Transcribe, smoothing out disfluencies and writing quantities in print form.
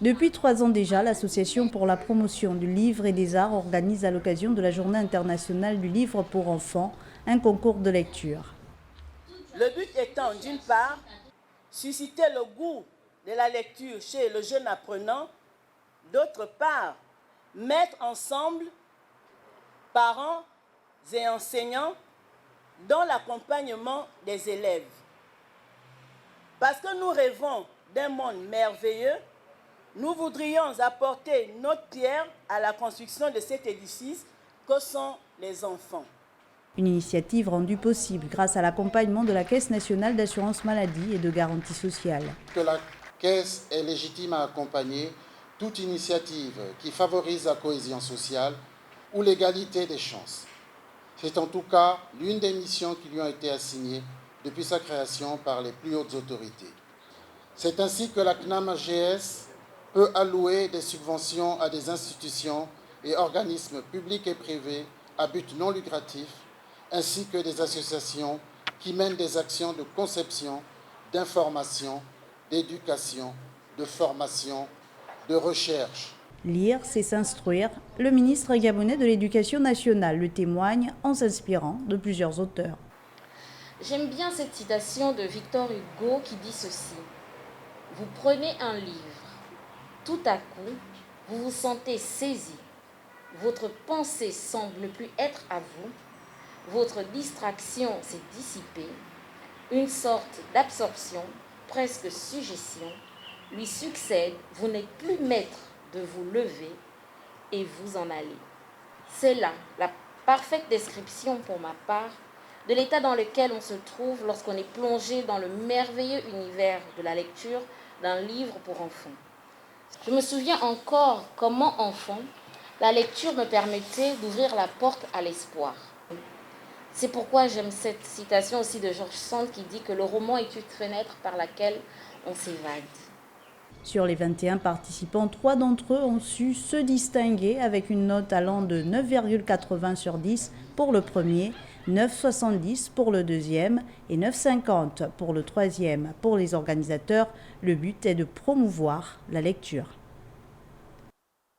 Depuis 3 ans déjà, l'Association pour la promotion du livre et des arts organise à l'occasion de la Journée internationale du livre pour enfants un concours de lecture. Le but étant, d'une part, susciter le goût de la lecture chez le jeune apprenant, d'autre part, mettre ensemble parents et enseignants dans l'accompagnement des élèves. Parce que nous rêvons d'un monde merveilleux, nous voudrions apporter notre pierre à la construction de cet édifice que sont les enfants. Une initiative rendue possible grâce à l'accompagnement de la Caisse nationale d'assurance maladie et de garantie sociale. Que la Caisse est légitime à accompagner toute initiative qui favorise la cohésion sociale ou l'égalité des chances. C'est en tout cas l'une des missions qui lui ont été assignées depuis sa création par les plus hautes autorités. C'est ainsi que la CNAM-AGS peut allouer des subventions à des institutions et organismes publics et privés à but non lucratif, ainsi que des associations qui mènent des actions de conception, d'information, d'éducation, de formation, de recherche. Lire, c'est s'instruire. Le ministre gabonais de l'Éducation nationale le témoigne en s'inspirant de plusieurs auteurs. J'aime bien cette citation de Victor Hugo qui dit ceci. Vous prenez un livre, tout à coup, vous vous sentez saisi. Votre pensée semble ne plus être à vous. Votre distraction s'est dissipée. Une sorte d'absorption, presque suggestion, lui succède. Vous n'êtes plus maître de vous lever et vous en aller. C'est là la parfaite description pour ma part de l'état dans lequel on se trouve lorsqu'on est plongé dans le merveilleux univers de la lecture d'un livre pour enfants. Je me souviens encore comment enfant, la lecture me permettait d'ouvrir la porte à l'espoir. C'est pourquoi j'aime cette citation aussi de George Sand qui dit que le roman est une fenêtre par laquelle on s'évade. Sur les 21 participants, 3 d'entre eux ont su se distinguer avec une note allant de 9,80 sur 10 pour le premier, 9,70 pour le deuxième et 9,50 pour le troisième. Pour les organisateurs, le but est de promouvoir la lecture.